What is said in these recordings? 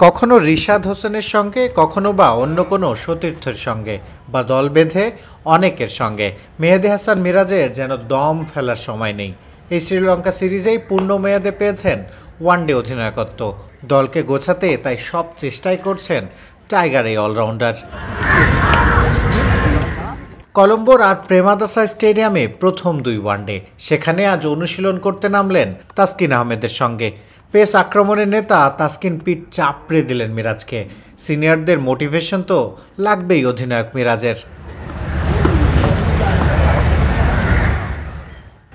কখনো রিশাদ হোসেনের সঙ্গে, কখনো বা অন্য কোনো সতীর্থের সঙ্গে, বা দল বেঁধে অনেকের সঙ্গে মেহেদী হাসান মিরাজের যেন দম ফেলার সময় নেই। এই শ্রীলঙ্কা সিরিজেই পূর্ণ মেয়াদে পেয়েছেন ওয়ানডে অধিনায়কত্ব। দলকে গোছাতে তাই সব চেষ্টাই করছেন টাইগার এই অলরাউন্ডার। কলম্বোর আর প্রেমাদাসা স্টেডিয়ামে প্রথম 2 ওয়ানডে, সেখানে আজ অনুশীলন করতে নামলেন তাসকিন আহমেদের সঙ্গে। পেস আক্রমণের নেতা তাসকিন পিঠ চাপড়ে দিলেন মিরাজকে। সিনিয়রদের মোটিভেশন তো লাগবেই অধিনায়ক মিরাজের।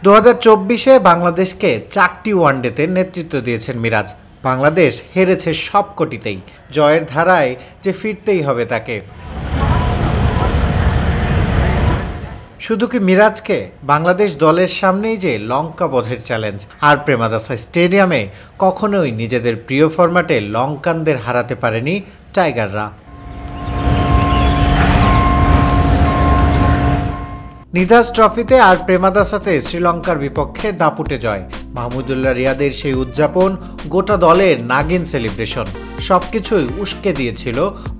2024-এ বাংলাদেশকে 4টি ওয়ানডেতে নেতৃত্ব দিয়েছেন মিরাজ। বাংলাদেশ হেরেছে সবকটিতেই। জয়ের ধারায় যে ফিরতেই হবে তাকে। শুধু কি মিরাজকে, বাংলাদেশ দলের সামনেই যে লঙ্কা বধের চ্যালেঞ্জ। আর প্রেমাদাসা স্টেডিয়ামে কখনোই নিজেদের প্রিয় ফরম্যাটে লঙ্কানদের হারাতে পারেনি টাইগাররা। নিধাস ট্রফিতে আর প্রেমাদাসাতে শ্রীলঙ্কার বিপক্ষে দাপুটে জয়। মাহমুদুল্লাহ রিয়াদের সেই উদযাপন, গোটা দলের নাগিন সেলিব্রেশন, সবকিছুই উস্কে দিয়েছিল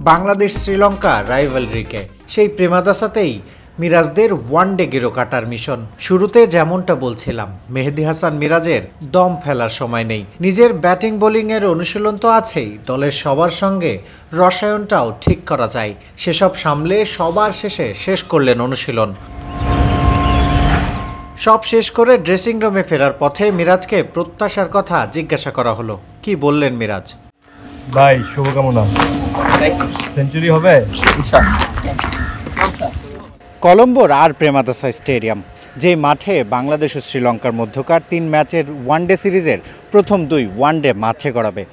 বাংলাদেশ শ্রীলঙ্কা রাইভালরিকে। সেই প্রেমাদাসাতেই মিরাজদের ওয়ানডে গেরো কাটার মিশন। শুরুতে যেমনটা বলছিলাম, মেহেদী হাসান মিরাজের দম ফেলার সময় নেই। নিজের ব্যাটিং বোলিংয়ের অনুশীলন তো আছেই, দলের সবার সঙ্গে রসায়নটাও ঠিক করা যায়। সেসব সামলে সবার শেষে শেষ করলেন অনুশীলন। সব শেষ করে ড্রেসিং রুমে ফেরার পথে মিরাজকে প্রত্যাশার কথা জিজ্ঞাসা করা হলো। কি বললেন মিরাজ? ভাই শুভকামনা, সেঞ্চুরি হবে। কলম্বোর আর প্রেমাদাসা স্টেডিয়াম, যে মাঠে বাংলাদেশ ও শ্রীলঙ্কার মধ্যকার 3 ম্যাচের ওয়ানডে সিরিজের প্রথম 2 ওয়ানডে মাঠে গড়াবে।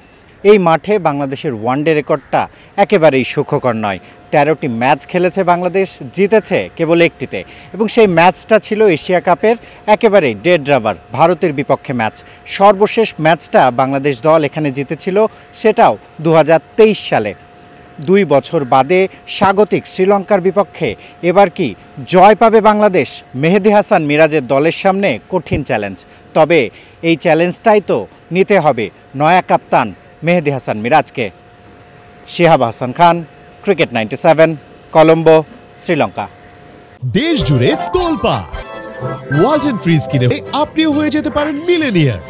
এই মাঠে বাংলাদেশের ওয়ানডে রেকর্ডটা একেবারেই সুখকর নয়। 13টি ম্যাচ খেলেছে বাংলাদেশ, জিতেছে কেবল 1টিতে, এবং সেই ম্যাচটা ছিল এশিয়া কাপের একেবারেই ডেড রাবার ভারতের বিপক্ষে ম্যাচ। সর্বশেষ ম্যাচটা বাংলাদেশ দল এখানে জিতেছিল, সেটাও 2023 সালে। 2 বছর বাদে স্বাগতিক শ্রীলঙ্কার বিপক্ষে এবার কি জয় পাবে বাংলাদেশ? মেহেদী হাসান মিরাজের দলের সামনে কঠিন চ্যালেঞ্জ। তবে এই চ্যালেঞ্জটাই তো নিতে হবে নয়া কাপ্তান মেহেদী হাসান মিরাজকে। শিহাব হাসান খান, ক্রিকেট 97, কলম্বো, শ্রীলঙ্কা। দেশ জুড়ে তোলপাড় ওয়ালটন ফ্রিজ কিনে আপনিও হয়ে যেতে পারেন মিলেনিয়ার।